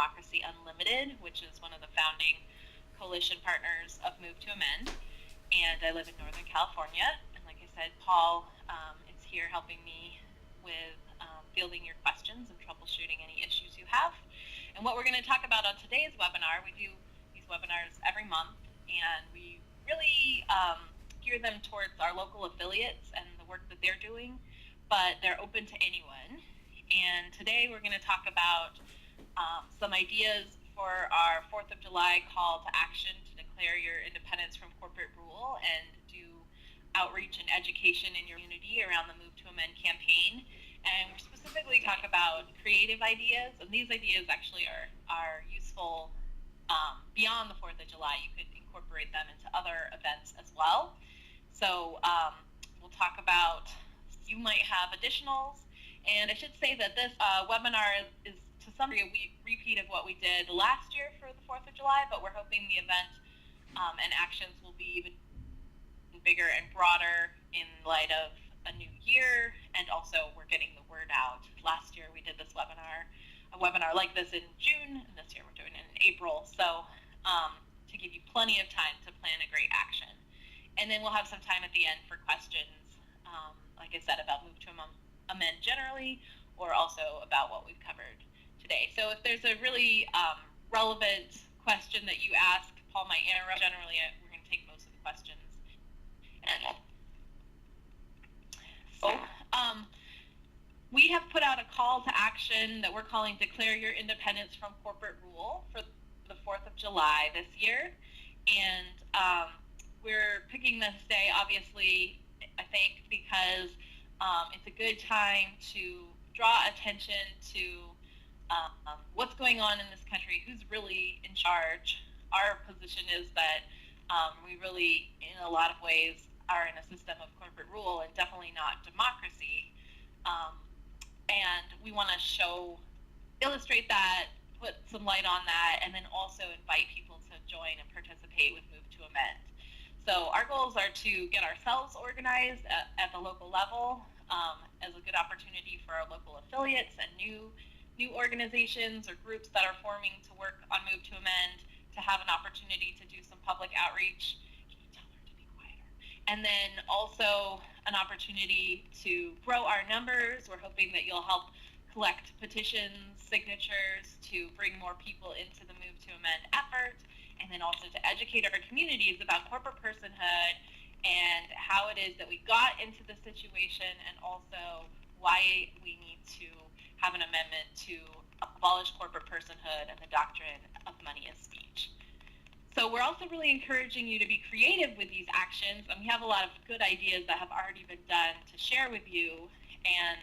Democracy Unlimited, which is one of the founding coalition partners of Move to Amend. And I live in Northern California. And like I said, Paul is here helping me with fielding your questions and troubleshooting any issues you have. And what we're going to talk about on today's webinar, we do these webinars every month, and we really gear them towards our local affiliates and the work that they're doing, but they're open to anyone. And today we're going to talk about some ideas for our 4th of July call to action to declare your independence from corporate rule and do outreach and education in your community around the Move to Amend campaign. And we're specifically talk about creative ideas, and these ideas actually are useful beyond the 4th of July. You could incorporate them into other events as well. So we'll talk about, you might have additionals, and I should say that this webinar is to some degree a repeat of what we did last year for the 4th of July, but we're hoping the event and actions will be even bigger and broader in light of a new year, and also we're getting the word out. Last year we did this webinar, a webinar like this in June, and this year we're doing it in April, so to give you plenty of time to plan a great action. And then we'll have some time at the end for questions, like I said, about Move to Amend generally, or also about what we've covered today. So if there's a really relevant question that you ask, Paul might interrupt. Generally, we're going to take most of the questions. And so we have put out a call to action that we're calling Declare Your Independence from Corporate Rule for the 4th of July this year. And we're picking this day, obviously, I think, because it's a good time to draw attention to what's going on in this country, who's really in charge. Our position is that we really, in a lot of ways, are in a system of corporate rule and definitely not democracy. And we want to illustrate that, put some light on that, and then also invite people to join and participate with Move to Amend. So our goals are to get ourselves organized at the local level as a good opportunity for our local affiliates and new organizations or groups that are forming to work on Move to Amend to have an opportunity to do some public outreach. Can you tell her to be quieter? And then also an opportunity to grow our numbers. We're hoping that you'll help collect petitions, signatures to bring more people into the Move to Amend effort, and then also to educate our communities about corporate personhood and how it is that we got into the situation, and also why we need to have an amendment to abolish corporate personhood and the doctrine of money as speech. So we're also really encouraging you to be creative with these actions, and we have a lot of good ideas that have already been done to share with you. And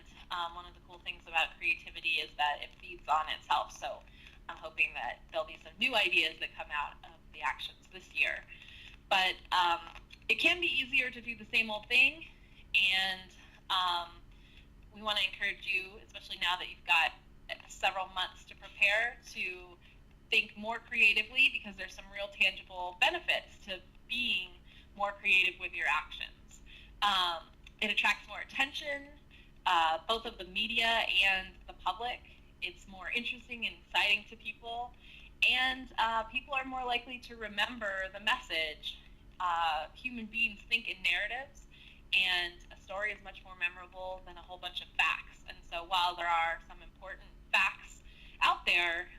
one of the cool things about creativity is that it feeds on itself. So I'm hoping that there'll be some new ideas that come out of the actions this year. But it can be easier to do the same old thing, and we want to encourage you, especially now that you've got several months to prepare, to think more creatively, because there's some real tangible benefits to being more creative with your actions. It attracts more attention, both of the media and the public. It's more interesting and exciting to people, and people are more likely to remember the message. Human beings think in narratives, and a story is much more memorable than a whole bunch of facts. And so while there are some important facts out there,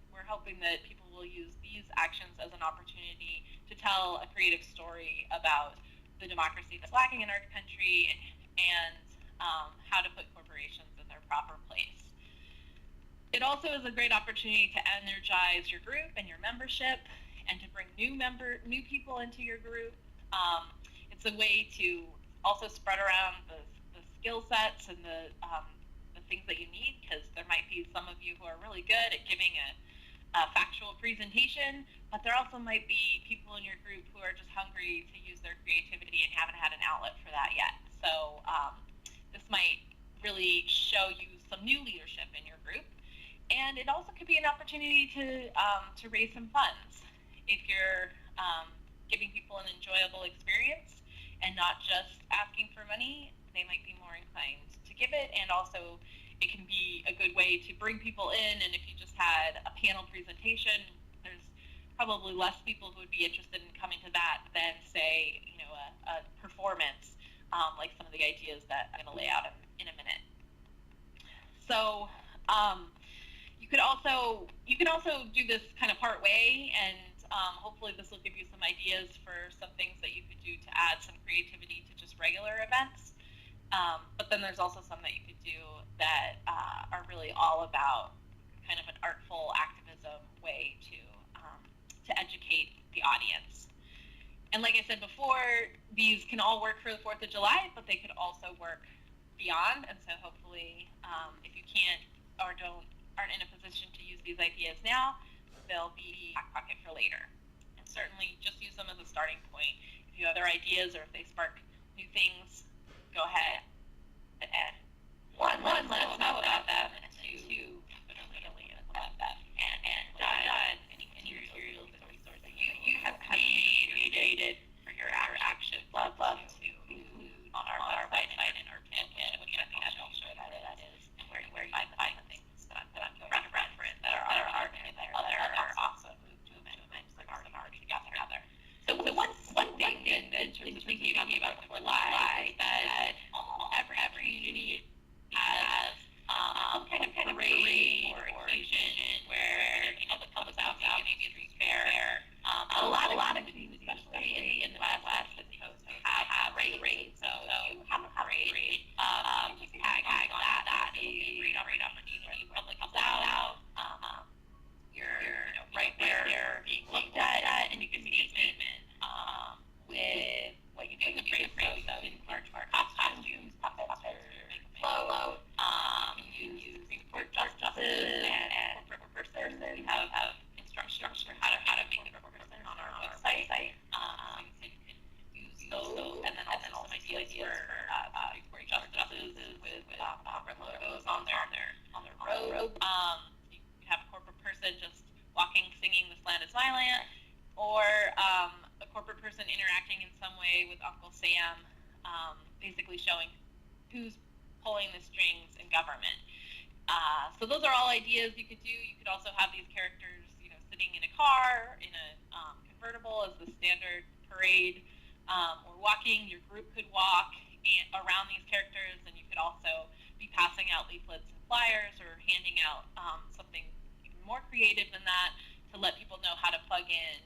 we're hoping that people will use these actions as an opportunity to tell a creative story about the democracy that's lacking in our country, and how to put corporations in their proper place. It also is a great opportunity to energize your group and your membership, and to bring new people into your group. It's a way to also spread around the skill sets and the things that you need, because there might be some of you who are really good at giving a factual presentation, but there also might be people in your group who are just hungry to use their creativity and haven't had an outlet for that yet. So this might really show you some new leadership in your group. And it also could be an opportunity to raise some funds. If you're giving people an enjoyable experience and not just asking for money, they might be more inclined to give it. And also, it can be a good way to bring people in. And if you just had a panel presentation, there's probably less people who would be interested in coming to that than, say, a performance, like some of the ideas that I'm going to lay out in a minute. So you can also do this kind of part way, and hopefully this will give you some ideas for some things that you could do to add some creativity to just regular events. But then there's also some that you could do that are really all about kind of an artful activism way to educate the audience. And like I said before, these can all work for the 4th of July, but they could also work beyond. And so hopefully, if you can't or aren't in a position to use these ideas now, they'll be back pocket for later. And certainly just use them as a starting point. If you have other ideas or if they spark new things, go ahead and one let us know about them, and two definitely implement them and any materials and resources you have created for your action. Love to include on our website and our pin, which I think I'll show that is, and where you find the things that I'm going to reference that are are awesome movements that are together. So one thing in terms of thinking about the July is that every community has some kind of parade or occasion where the public's out, maybe a street fair. A lot of communities, especially in the West and the Coast, have parades. So you have a parade. You can tag on that. Maybe read on when the public comes out. You're right there being looked at, and you can make a statement with what you do in the parade. So in large part costumes, posters, float. You use Supreme Court justices and corporate persons. We have instructions for how to make the corporate person on our website. So you can use those, and then also some ideas for Supreme Court justices with corporate logos on their robe. You can have a corporate person just walking, singing "This Land Is My Land," or a corporate person interacting in some way with Uncle Sam, basically showing who's pulling the strings in government. So those are all ideas you could do. You could also have these characters, sitting in a car, in a convertible as the standard parade, or walking. Your group could walk around these characters, and you could also be passing out leaflets and flyers or handing out something even more creative than that to let people know how to plug in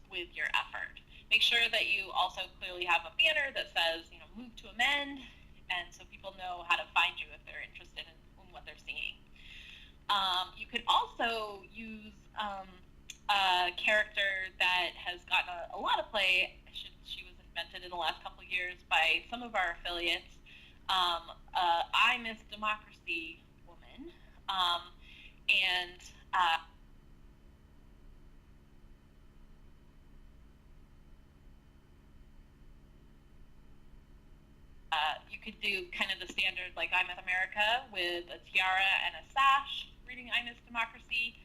with your effort. Make sure that you also clearly have a banner that says, move to amend, and so people know how to find you if they're interested in what they're seeing. You could also use a character that has gotten a lot of play. She was invented in the last couple of years by some of our affiliates. I Miss Democracy woman, and you could do kind of the standard, like I Miss America, with a tiara and a sash, reading I Miss Democracy,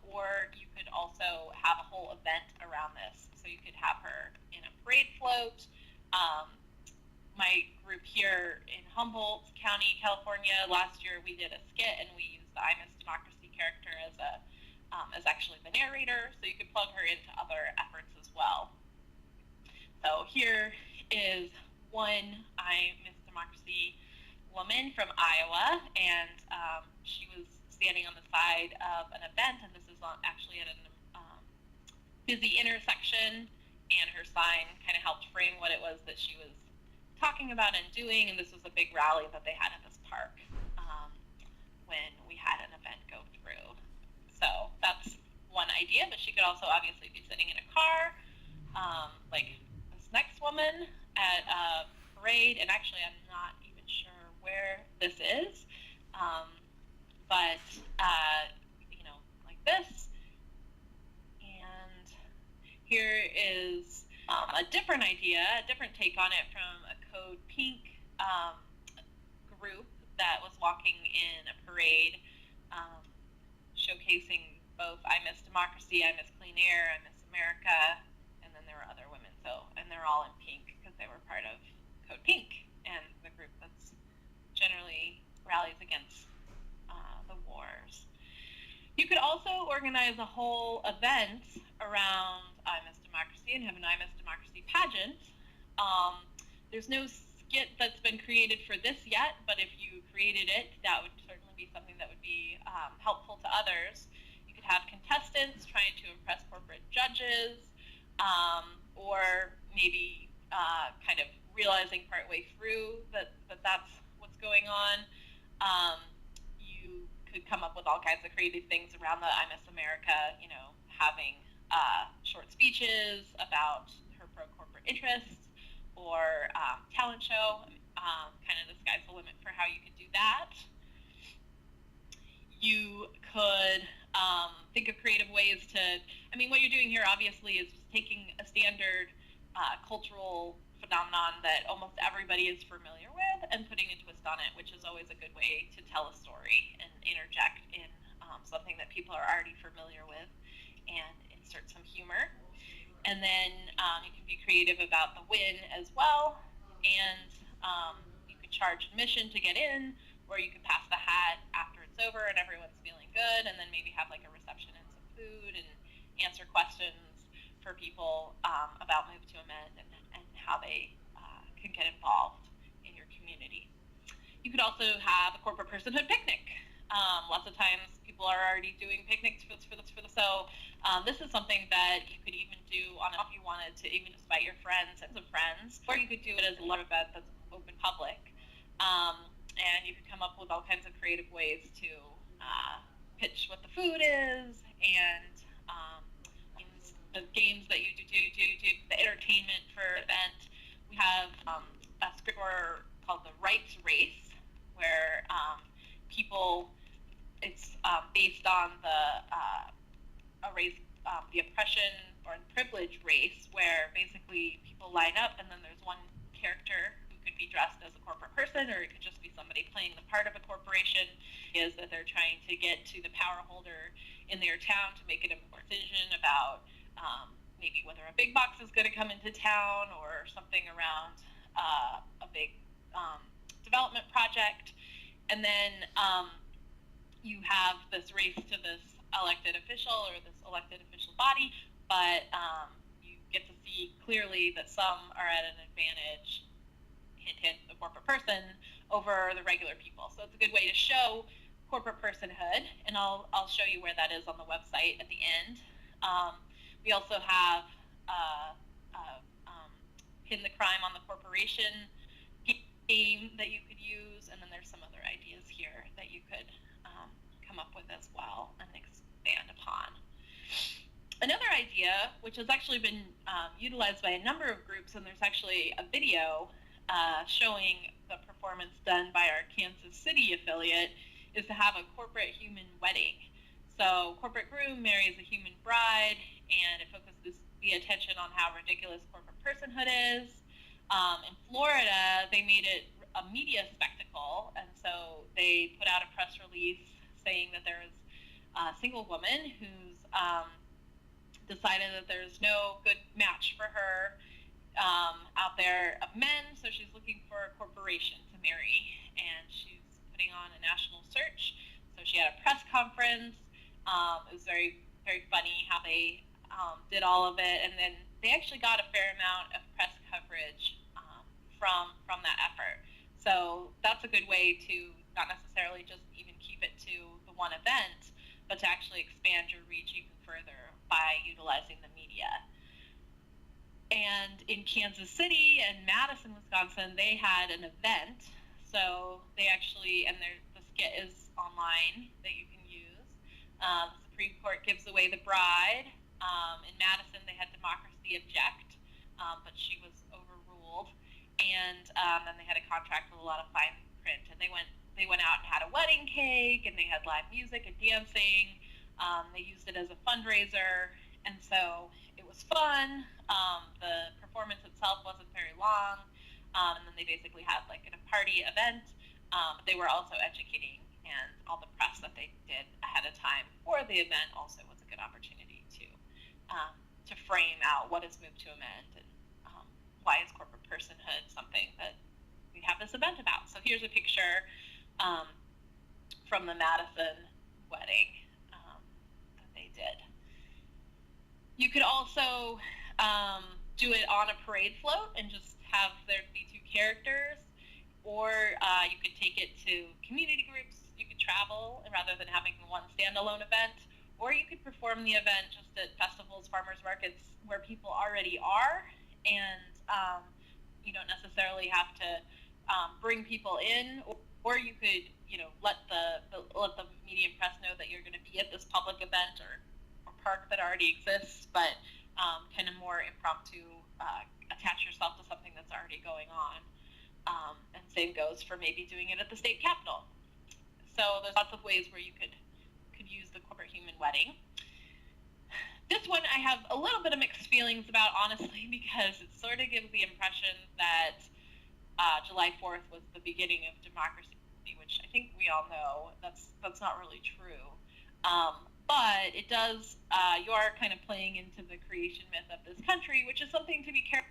or you could also have a whole event around this. So you could have her in a parade float. My group here in Humboldt County, California, last year we did a skit, and we used the I Miss Democracy character as actually the narrator, so you could plug her into other efforts as well. So here is one I Miss Democracy woman from Iowa, and she was standing on the side of an event, and this is actually at a busy intersection, and her sign kind of helped frame what it was that she was talking about and doing, and this was a big rally that they had at this park when we had an event go through. So that's one idea, but she could also obviously be sitting in a car, like this next woman at a parade, and actually I'm not even sure where this is, but like this. And here is a different idea, a different take on it from a Code Pink group that was walking in a parade, showcasing both I Miss Democracy, I Miss Clean Air, I Miss America, and then there were other women. So, and they're all in pink because they were part of Code Pink, and the group that's generally rallies against organize a whole event around I Miss Democracy and have an I Miss Democracy pageant. There's no skit that's been created for this yet, but if you created it, that would certainly be something that would be helpful to others. You could have contestants trying to impress corporate judges, or maybe kind of realizing partway through that's what's going on. You could come up with all kinds of creative things around the I Miss America, having short speeches about her pro-corporate interests, or talent show. Kind of the sky's the limit for how you could do that. You could think of creative ways to, what you're doing here obviously is taking a standard cultural phenomenon that almost everybody is familiar with and putting a twist on it, which is always a good way to tell a story and interject in something that people are already familiar with and insert some humor. And then you can be creative about the win as well, and you could charge admission to get in, or you could pass the hat after it's over and everyone's feeling good, and then maybe have like a reception and some food and answer questions for people about Move to Amend and how they can get involved in your community. You could also have a corporate personhood picnic. Lots of times people are already doing picnics for this. So this is something that you could even do on if you wanted to even invite your friends and some friends, or you could do it as a live event that's open public. And you could come up with all kinds of creative ways to pitch what the food is, and the games that you do, the entertainment for event. We have a script called the Rights Race, where people, it's based on a race, the oppression or privilege race, where basically people line up and then there's one character who could be dressed as a corporate person, or it could just be somebody playing the part of a corporation, is that they're trying to get to the power holder in their town to make an important decision about maybe whether a big box is going to come into town or something around a big development project. And then you have this race to this elected official or this elected official body, but you get to see clearly that some are at an advantage, hint, hint, the corporate person, over the regular people. So it's a good way to show corporate personhood, and I'll show you where that is on the website at the end. We also have Pin the Crime on the Corporation game that you could use, and then there's some other ideas here that you could come up with as well and expand upon. Another idea, which has actually been utilized by a number of groups, and there's actually a video showing the performance done by our Kansas City affiliate, is to have a corporate human wedding. So corporate groom marries a human bride, and it focuses the attention on how ridiculous corporate personhood is. In Florida, they made it a media spectacle, and so they put out a press release saying that there is a single woman who's decided that there's no good match for her out there of men, so she's looking for a corporation to marry, and she's putting on a national search. So she had a press conference. It was very, very funny how they did all of it, and then they actually got a fair amount of press coverage from that effort. So that's a good way to not necessarily just even keep it to the one event, but to actually expand your reach even further by utilizing the media. And in Kansas City and Madison, Wisconsin, they had an event. So they actually, and the skit is online that you can use. The Supreme Court gives away the bride. In Madison, they had democracy object, but she was overruled. And then they had a contract with a lot of fine print. And they went out and had a wedding cake, and they had live music and dancing. They used it as a fundraiser, and so it was fun. The performance itself wasn't very long, and then they basically had like a party event. But they were also educating, and all the press that they did ahead of time for the event also was a good opportunity to frame out what is Move to Amend, and why is corporate personhood something that we have this event about. So here's a picture from the Madison wedding that they did. You could also do it on a parade float and just have there be two characters, or you could take it to community groups. You could travel rather than having one standalone event, or you could perform the event just at festivals, farmers markets, where people already are, and you don't necessarily have to bring people in, or you could, let the media and press know that you're going to be at this public event or park that already exists, but kind of more impromptu, attach yourself to something that's already going on. And same goes for maybe doing it at the state capitol. So there's lots of ways where you could use the corporate human wedding. This one I have a little bit of mixed feelings about, honestly, because it sort of gives the impression that July 4th was the beginning of democracy, which I think we all know that's not really true. But it does, you are kind of playing into the creation myth of this country, which is something to be careful.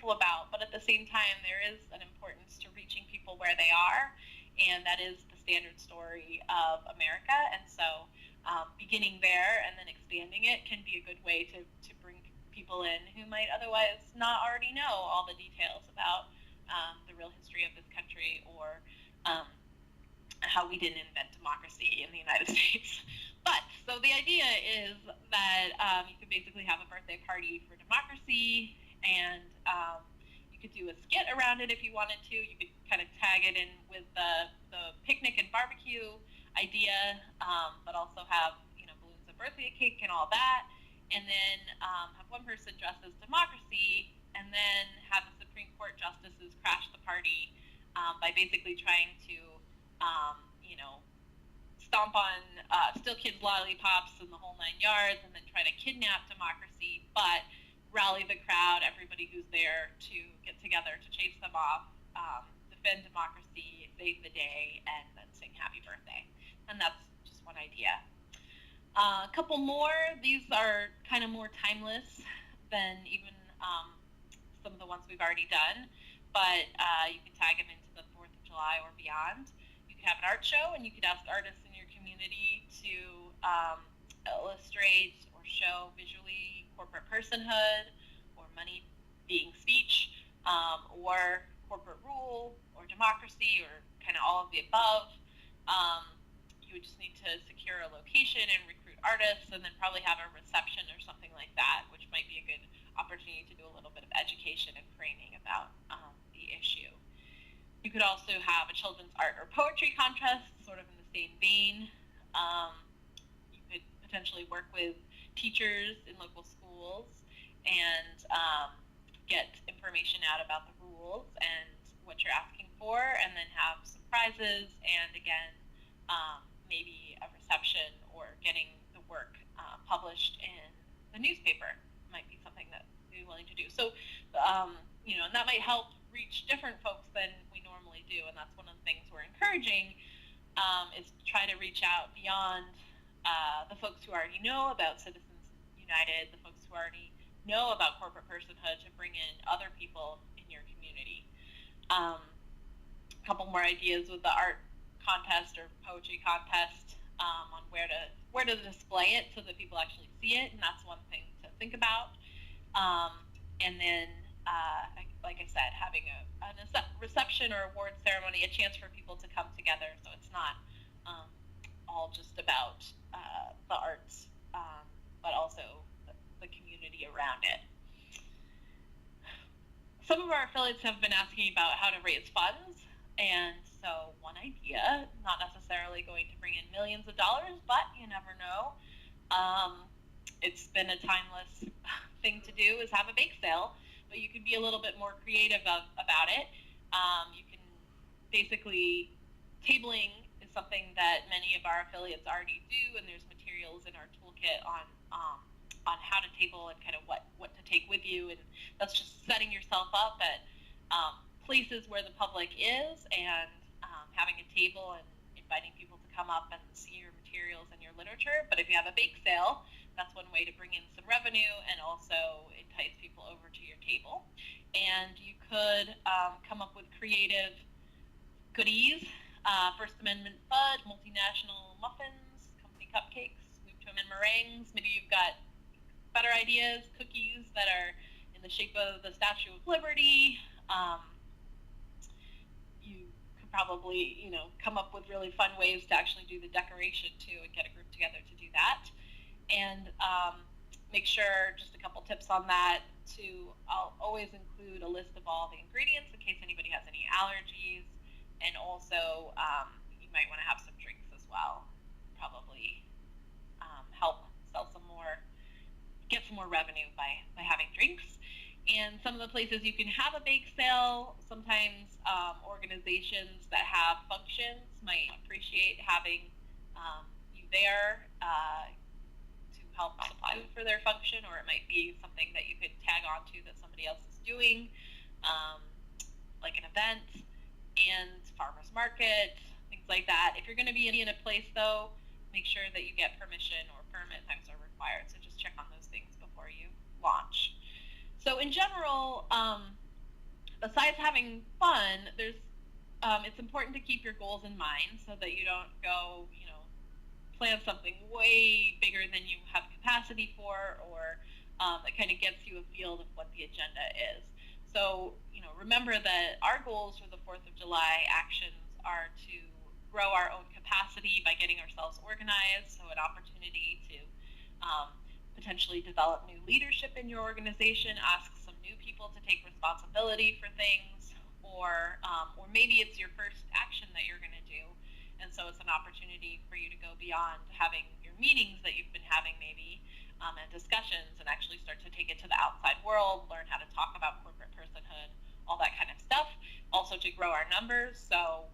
About, but at the same time, there is an importance to reaching people where they are, and that is the standard story of America. And so beginning there and then expanding it can be a good way to bring people in who might otherwise not already know all the details about the real history of this country, or how we didn't invent democracy in the United States. But so the idea is that you could basically have a birthday party for democracy, and you could do a skit around it if you wanted to. You could kind of tag it in with the picnic and barbecue idea, but also have balloons and birthday cake and all that, and then have one person dressed as democracy, and then have the Supreme Court justices crash the party by basically trying to stomp on still kids' lollipops and the whole 9 yards, and then try to kidnap democracy, but rally the crowd, everybody who's there, to get together to chase them off, defend democracy, save the day, and then sing happy birthday. And that's just one idea. A couple more. These are kind of more timeless than even some of the ones we've already done, but you can tag them into the 4th of July or beyond. You could have an art show, and you could ask artists in your community to illustrate or show visually corporate personhood, or money being speech, or corporate rule, or democracy, or kind of all of the above. You would just need to secure a location and recruit artists, and then probably have a reception or something like that, which might be a good opportunity to do a little bit of education and framing about the issue. You could also have a children's art or poetry contest, sort of in the same vein. You could potentially work with teachers in local schools and get information out about the rules and what you're asking for, and then have some prizes, and again, maybe a reception or getting the work published in the newspaper might be something that we'd be willing to do. So, and that might help reach different folks than we normally do, and that's one of the things we're encouraging, is to try to reach out beyond the folks who already know about Citizens United, the folks who already know about corporate personhood, to bring in other people in your community. A couple more ideas with the art contest or poetry contest, on where to display it so that people actually see it, and that's one thing to think about. And then, like I said, having a reception or award ceremony, a chance for people to come together, so it's not all just about the arts, but also the community around it. Some of our affiliates have been asking about how to raise funds, and so one idea, not necessarily going to bring in millions of dollars, but you never know. It's been a timeless thing to do, is have a bake sale, but you can be a little bit more creative about it. You can basically, tabling is something that many of our affiliates already do, and there's materials in our toolkit on how to table and kind of what to take with you, and that's just setting yourself up at places where the public is, and having a table and inviting people to come up and see your materials and your literature. But if you have a bake sale, that's one way to bring in some revenue and also entice people over to your table. And you could come up with creative goodies, First Amendment fudge, multinational muffins, company cupcakes, move to amend meringues. Maybe you've got better ideas, cookies that are in the shape of the Statue of Liberty. You could probably, come up with really fun ways to actually do the decoration too, and get a group together to do that. And make sure, just a couple tips on that, I'll always include a list of all the ingredients in case anybody has any allergies. And also, you might want to have some drinks as well. Probably help sell some more, get some more revenue by having drinks. And some of the places you can have a bake sale, sometimes organizations that have functions might appreciate having you there to help supply food for their function, or it might be something that you could tag onto that somebody else is doing, like an event. And farmers market, things like that. If you're going to be in a place, though, make sure that you get permission, or permit things are required. So just check on those things before you launch. So in general, besides having fun, it's important to keep your goals in mind so that you don't go, plan something way bigger than you have capacity for, or that kind of gets you a feel of what the agenda is. So, remember that our goals for the 4th of July actions are to grow our own capacity by getting ourselves organized, so an opportunity to potentially develop new leadership in your organization, ask some new people to take responsibility for things, or maybe it's your first action that you're going to do, and so it's an opportunity for you to go beyond having your meetings that you've been having maybe, and discussions, and actually start to take it to the outside world, learn how to talk about corporate personhood, all that kind of stuff. Also to grow our numbers. So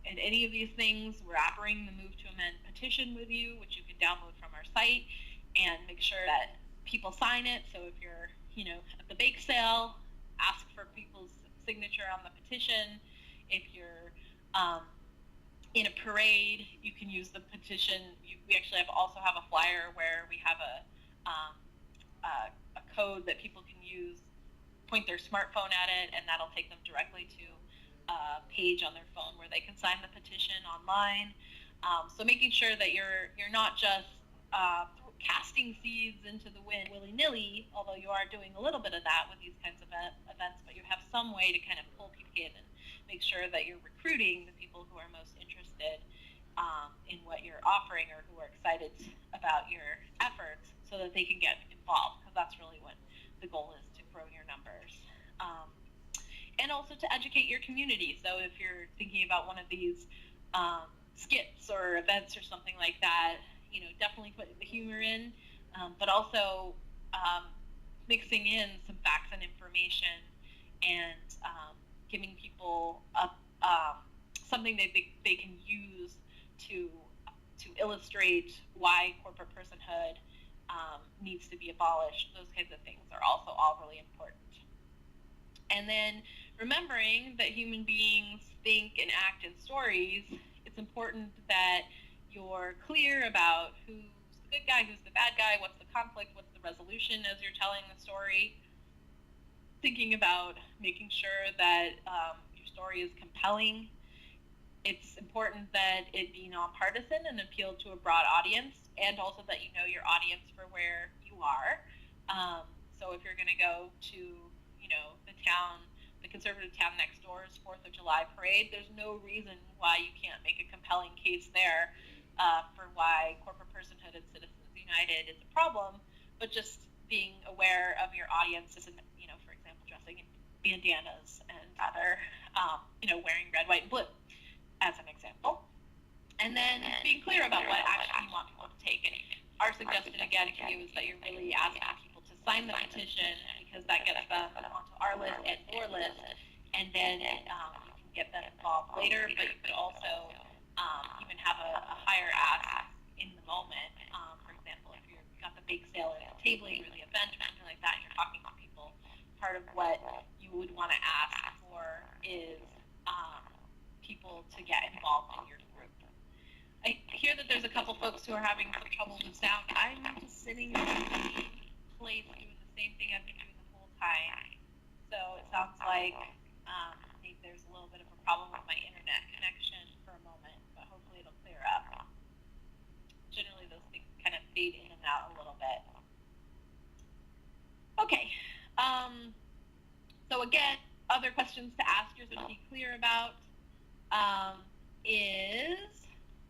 in any of these things, we're offering the Move to Amend petition with you, which you can download from our site, and make sure that people sign it. So if you're, at the bake sale, ask for people's signature on the petition. If you're in a parade, you can use the petition. We actually also have a flyer where we have a code that people can use, point their smartphone at it, and that'll take them directly to a page on their phone where they can sign the petition online. So making sure that you're not just casting seeds into the wind willy-nilly, although you are doing a little bit of that with these kinds of events, but you have some way to kind of pull people in and make sure that you're recruiting the people who are most interested in what you're offering, or who are excited about your efforts, so that they can get involved, because that's really what the goal is, to grow your numbers. And also to educate your community. So if you're thinking about one of these skits or events or something like that, definitely put the humor in, but also mixing in some facts and information, and giving people something that they can use to illustrate why corporate personhood needs to be abolished. Those kinds of things are also all really important. And then remembering that human beings think and act in stories, it's important that you're clear about who's the good guy, who's the bad guy, what's the conflict, what's the resolution as you're telling the story. Thinking about making sure that your story is compelling. It's important that it be nonpartisan and appeal to a broad audience, and also that you know your audience for where you are. So if you're going to go to, the conservative town next door's 4th of July parade, there's no reason why you can't make a compelling case there for why corporate personhood and Citizens United is a problem, but just being aware of your audience, and, for example, dressing in bandanas and other, wearing red, white, and blue, as an example. And then being clear about what action you want people to take. And our suggestion, again, to you is that you're really asking people to sign the petition, because that gets them onto our list and your list, and then you can get them involved later. But you could also even have a higher ask in the moment. For example, if you've got the bake sale and tabling or the event or something like that, and you're talking to people, part of what you would want to ask for is people to get involved in your group. hear that there's a couple folks who are having some trouble with sound. I'm just sitting in the same place doing the same thing I've been doing the whole time. So it sounds like maybe there's a little bit of a problem with my internet connection for a moment, but hopefully it'll clear up. Generally, those things kind of fade in and out a little bit. Okay. So again, other questions to ask yourself to be clear about is,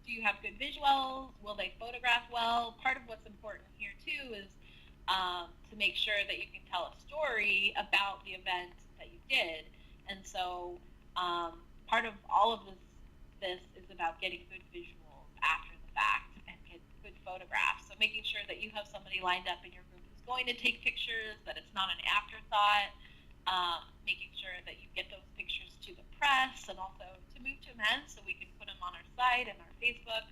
do you have good visuals? Will they photograph well? Part of what's important here too is to make sure that you can tell a story about the event that you did. And so part of all of this is about getting good visuals after the fact and get good photographs. So making sure that you have somebody lined up in your group who's going to take pictures, that it's not an afterthought. Making sure that you get those pictures to the press and also to Move to Amends, so we can put them on our site and our Facebook,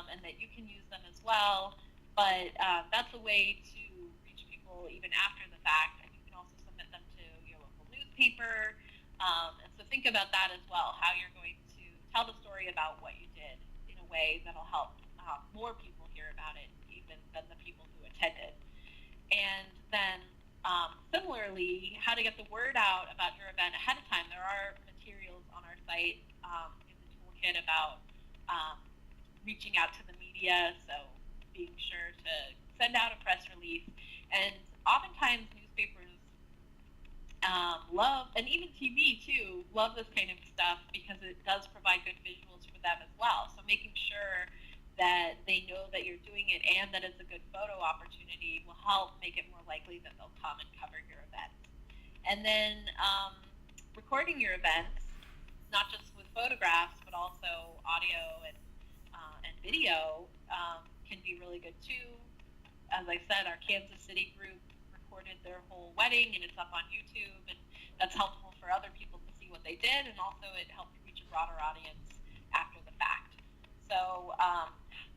and that you can use them as well. But that's a way to reach people even after the fact, and you can also submit them to your local newspaper. And so think about that as well, how you're going to tell the story about what you did in a way that'll help more people hear about it even than the people who attended. And then similarly, how to get the word out about your event ahead of time. There are materials on our site in the toolkit about reaching out to the media, so being sure to send out a press release. And oftentimes newspapers love, and even TV too, love this kind of stuff because it does provide good visuals for them as well. So making sure that they know that you're doing it and that it's a good photo opportunity will help make it more likely that they'll come and cover your event. And then recording your events, not just with photographs, but also audio and video can be really good too. As I said, our Kansas City group recorded their whole wedding and it's up on YouTube, and that's helpful for other people to see what they did, and also it helped reach a broader audience after the fact. So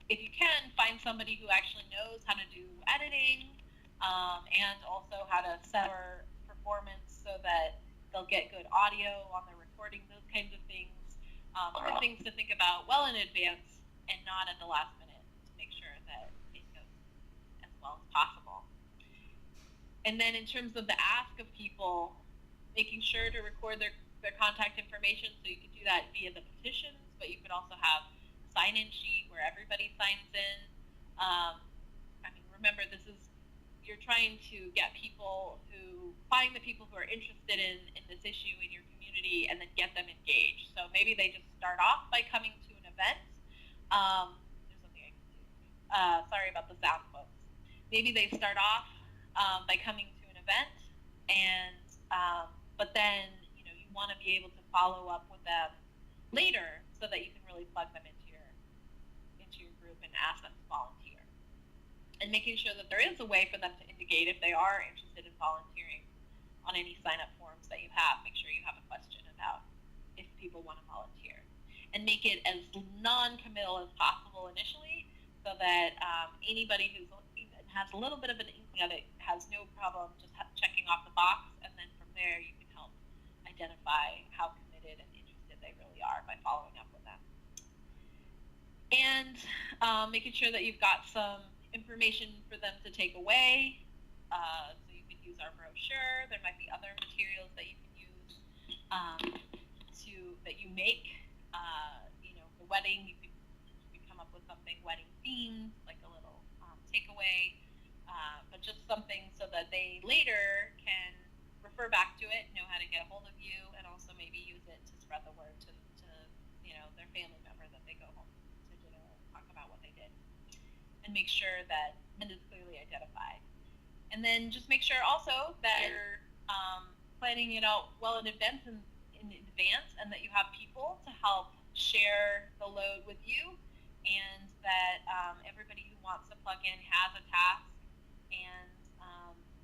if you can, find somebody who actually knows how to do editing and also how to set our performance so that they'll get good audio on their recording, those kinds of things. Are things to think about well in advance and not at the last minute to make sure that it goes as well as possible. And then in terms of the ask of people, making sure to record their contact information, so you could do that via the petitions, but you could also have sign-in sheet where everybody signs in. I mean, remember, you're trying to get people find the people who are interested in this issue in your community and then get them engaged. So maybe they just start off by coming to an event. There's something I can do. Sorry about the sound, folks. Maybe they start off by coming to an event, and but then you want to be able to follow up with them later so that you can really plug them into your group and ask them to volunteer. And making sure that there is a way for them to indicate if they are interested in volunteering on any sign-up forms that you have. Make sure you have a question about if people want to volunteer. And make it as non-committal as possible initially so that anybody who has a little bit of an inkling of it has no problem just checking off the box, and then from there you can help identify how committed and interested they really are by following up with them. And making sure that you've got some information for them to take away. So you could use our brochure. There might be other materials that you can use that you make. The wedding, you could come up with something wedding themed, like a little takeaway, but just something so that they later can refer back to it, know how to get a hold of you, and also maybe use it to spread the word to their family member that they go home to dinner and talk about what they did. And make sure that it is clearly identified. And then just make sure also that you're planning it out well in advance, and that you have people to help share the load with you, and that everybody who wants to plug in has a task, and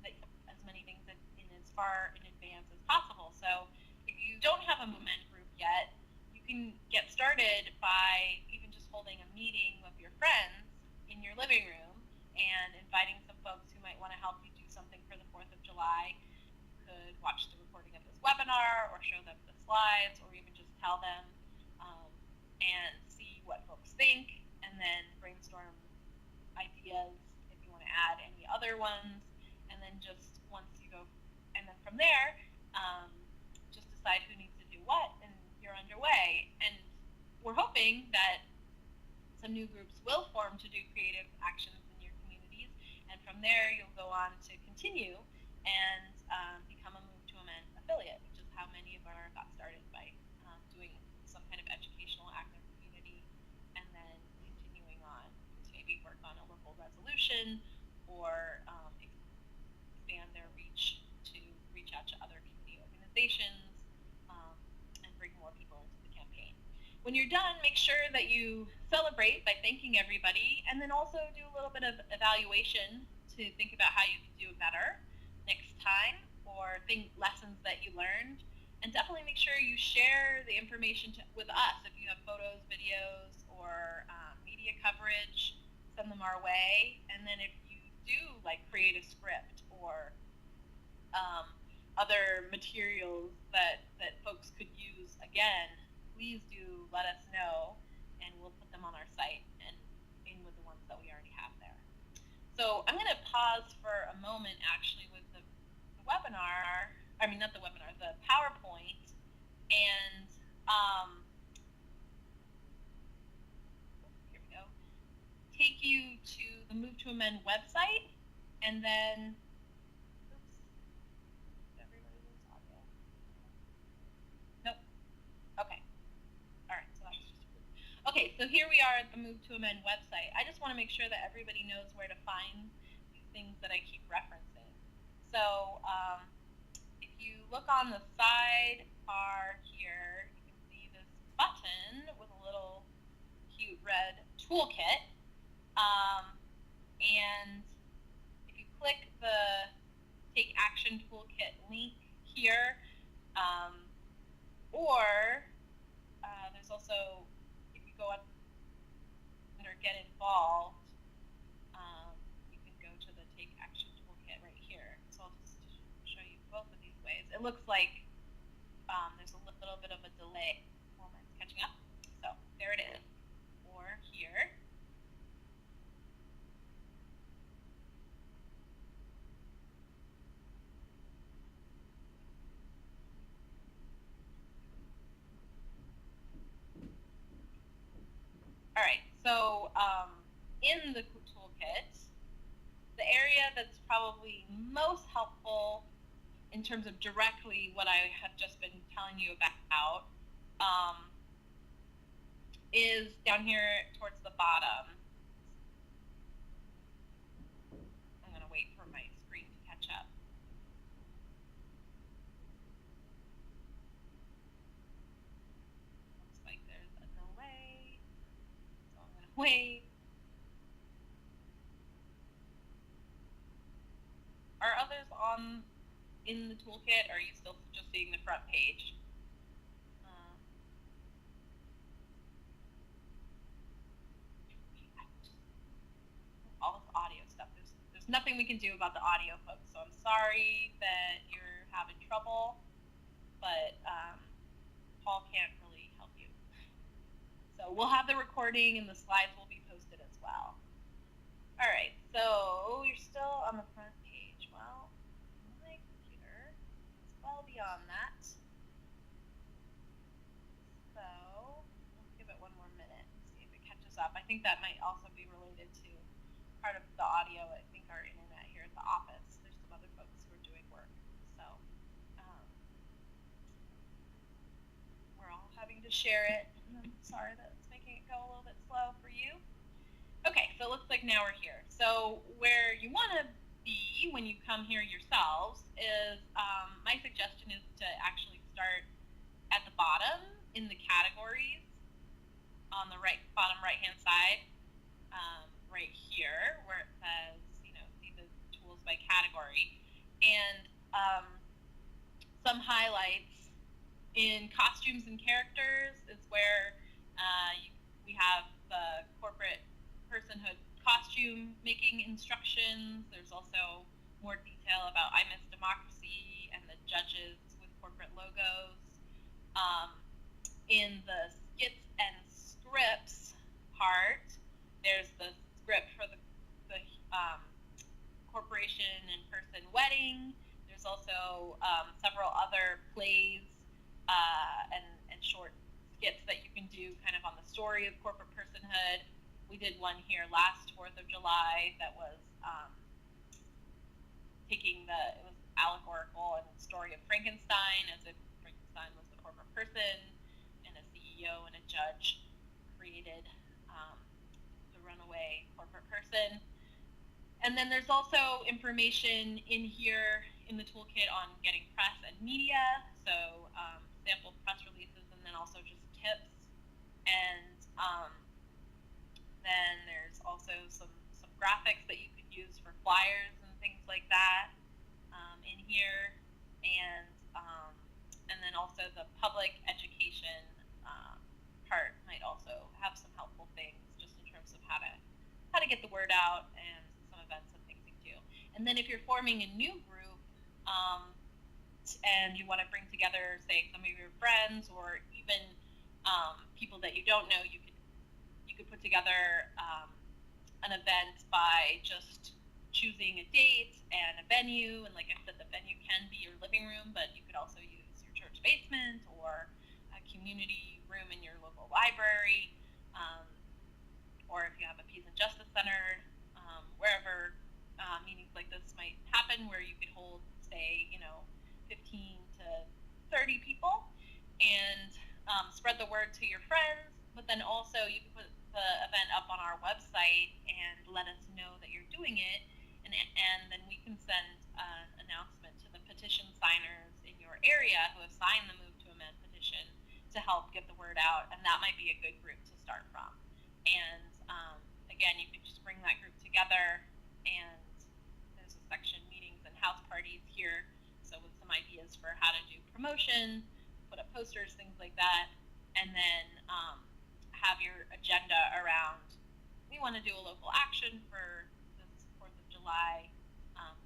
that as many things in as far in advance as possible. So if you don't have a movement group yet, you can get started by even just holding a meeting with your friends in your living room and inviting some folks who might want to help you do something for the 4th of July. You could watch the recording of this webinar or show them the slides, or even just tell them and see what folks think. And and then brainstorm ideas if you want to add any other ones, and then just once you go, and then from there, just decide who needs to do what, and you're underway. And we're hoping that some new groups will form to do creative actions in your communities, and from there you'll go on to continue and become a Move to Amend affiliate, which is how many of our got started, by doing some kind of educational act in their community, and then continuing on to maybe work on a local resolution or expand their reach to reach out to other community organizations, and bring more people into the campaign. When you're done, make sure that you celebrate by thanking everybody, and then also do a little bit of evaluation to think about how you can do it better next time, or think lessons that you learned. And definitely make sure you share the information with us. If you have photos, videos, or media coverage, send them our way. And then if you do create a script or other materials that folks could use again, please do let us know, and we'll put them on our site and in with the ones that we already have there. So I'm going to pause for a moment actually with the webinar, I mean not the webinar, the PowerPoint, and here we go, take you to the Move to Amend website, and then Okay, so here we are at the Move to Amend website. I just want to make sure that everybody knows where to find these things that I keep referencing. So if you look on the side bar here, you can see this button with a little cute red toolkit. And if you click the Take Action Toolkit link here, or there's also, go up under Get Involved, you can go to the Take Action Toolkit right here. So I'll just show you both of these ways. It looks like there's a little bit of a delay while mine's catching up. So there it is. Or here. All right, so in the toolkit, the area that's probably most helpful in terms of directly what I have just been telling you about is down here towards the bottom. I'm going to wait for my screen to catch up. Looks like there's a delay, so I'm going to wait. Are others in the toolkit, or are you still just seeing the front page? All this audio stuff. There's nothing we can do about the audio, folks. So I'm sorry that you're having trouble, but Paul can't really help you. So we'll have the recording, and the slides will be posted as well. All right. So you're still on the front page. Well, my computer is well beyond that. So let's give it one more minute and see if it catches up. I think that might also be related to part of the audio. I think our internet here at the office, there's some other folks who are doing work. So we're all having to share it. And I'm sorry that it's making it go a little bit slow for you. Okay, so it looks like now we're here. So where you want to be when you come here yourselves is, my suggestion is to actually start at the bottom in the categories on the bottom right hand side, right here where it says, see the tools by category, and some highlights in costumes and characters is where we have the corporate personhood costume making instructions. There's also more detail about I Miss Democracy and the judges with corporate logos. In the skits and scripts part, There's the script for the corporation in person wedding. There's also several other plays and short skits that you can do kind of on the story of corporate personhood. We did one here last 4th of July that was it was allegorical and the story of Frankenstein, as if Frankenstein was the corporate person and a CEO and a judge created the runaway corporate person. And then there's also information in here in the toolkit on getting press and media, so sample press releases, and then also just tips. And then there's also some graphics that you could use for flyers and things like that in here. And then also the public education part might also have some helpful things just in terms of how to get the word out and some events and things you do. And then if you're forming a new group and you want to bring together, say, some of your friends or even people that you don't know, you could put together an event by just choosing a date and a venue. And like I said, the venue can be your living room, but you could also use your church basement or a community room in your local library, or if you have a peace and justice center, wherever meetings like this might happen, where you could hold, say, 15 to 30 people, and spread the word to your friends. But then also you can put the event up on our website and let us know that you're doing it, and then we can send an announcement to the petition signers in your area who have signed the Move to Amend petition to help get the word out, and that might be a good group to start from. And again, you can just bring that group together, and there's a section meetings and house parties here, so with some ideas for how to do promotion, put up posters, things like that, and then have your agenda around, we want to do a local action for this 4th of July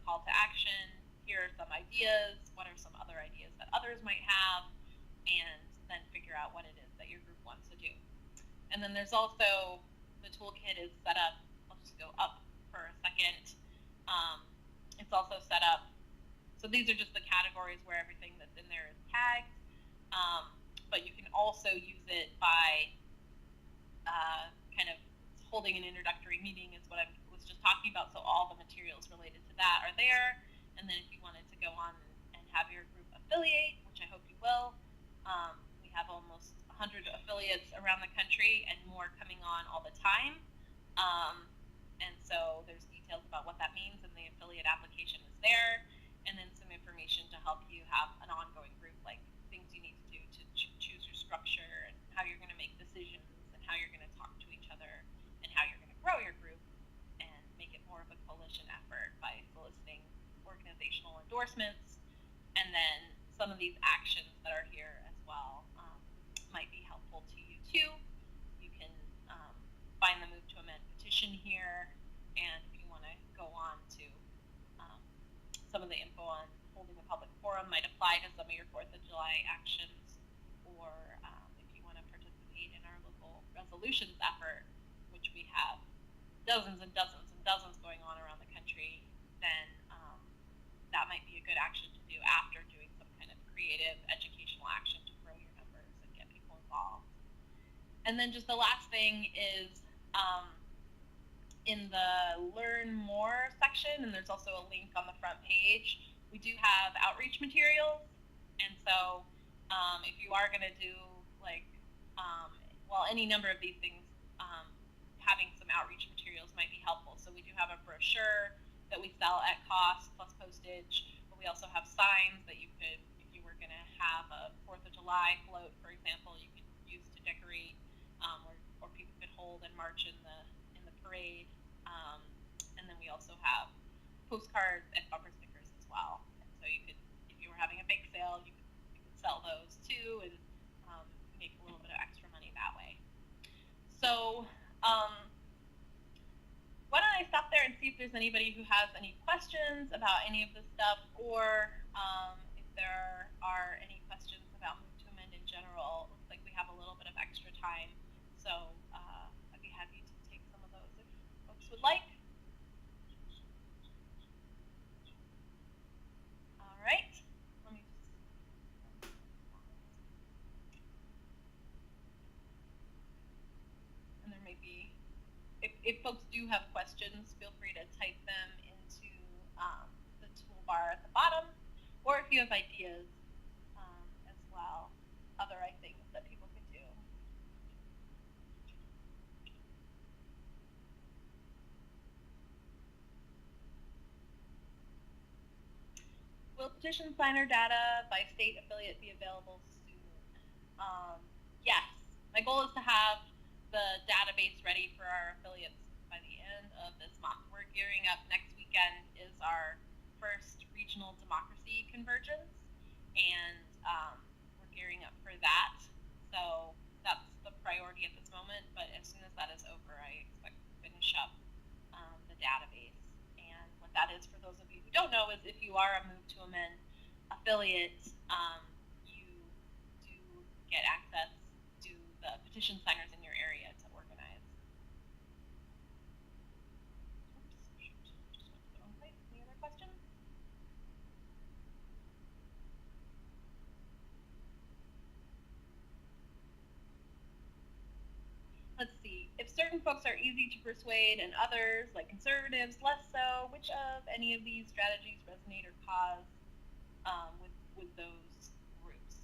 call to action. Here are some ideas. What are some other ideas that others might have? And then figure out what it is that your group wants to do. And then there's also, the toolkit is set up, I'll just go up for a second. It's also set up, so these are just the categories where everything that's in there is tagged, but you can also use it by kind of holding an introductory meeting is what I was just talking about, so all the materials related to that are there. And then if you wanted to go on and have your group affiliate, which I hope you will, we have almost 100 affiliates around the country and more coming on all the time. And so there's details about what that means, and the affiliate application is there, and then some information to help you have an ongoing group, like things you need to do to choose your structure and how you're going to make decisions and how you're going to talk to each other and how you're going to grow your group and make it more of a coalition effort by soliciting organizational endorsements. And then some of these actions that are here as well might be helpful to you too. You can find the Move to Amend petition here, and if you want to go on to some of the info on holding a public forum might apply to some of your 4th of July actions, or if you want to participate in our local resolutions effort, which we have dozens and dozens and dozens going on around the country, then that might be a good action to do after doing some kind of creative educational action to grow your numbers and get people involved. And then just the last thing is in the Learn More section, and there's also a link on the front page, we do have outreach materials. And so if you are going to do any number of these things, having some outreach materials might be helpful. So we do have a brochure that we sell at cost plus postage, but we also have signs that you could, if you were going to have a 4th of July float, for example, you could use to decorate, or people could hold and march in the parade. And then we also have postcards and bumper stickers as well. And so you could, if you were having a bake sale, you could sell those too and make a little bit of extra money that way. So why don't I stop there and see if there's anybody who has any questions about any of this stuff, or if there are any questions about Move to Amend in general. It looks like we have a little bit of extra time, so I'd be happy to take some of those if folks do have questions, feel free to type them into the toolbar at the bottom, or if you have ideas as well, other things that people could do. Will petition signer data by state affiliate be available soon? Yes. My goal is to have the database ready for our affiliates by the end of this month. We're gearing up. Next weekend is our first regional democracy convergence, and we're gearing up for that. So that's the priority at this moment, but as soon as that is over, I expect to finish up the database. And what that is, for those of you who don't know, is if you are a Move to Amend affiliate, you do get access to the petition signers in your area to organize. Oops, just went to the wrong place. Any other questions? Let's see. If certain folks are easy to persuade and others, like conservatives, less so, which of any of these strategies resonate or cause with those groups?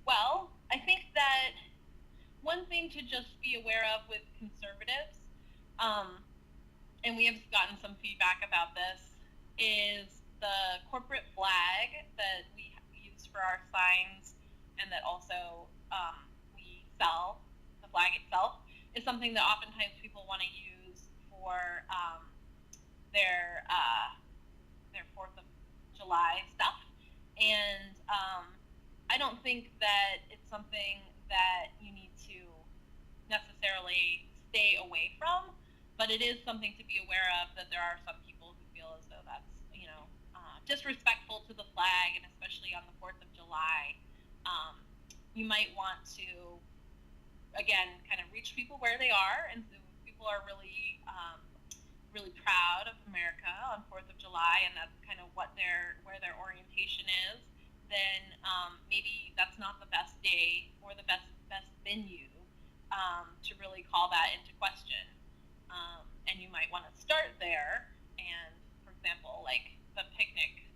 Well, I think that one thing to just be aware of with conservatives, and we have gotten some feedback about this, is the corporate flag that we use for our signs and that also we sell. The flag itself is something that oftentimes people want to use for their 4th of July stuff, and I don't think that it's something that you need to necessarily stay away from, but it is something to be aware of, that there are some people who feel as though that's, disrespectful to the flag, and especially on the 4th of July. You might want to, again, kind of reach people where they are, and so people are really really proud of America on 4th of July, and that's kind of where their orientation is, then maybe that's not the best day or the best venue to really call that into question. And you might want to start there, and for example, like the picnic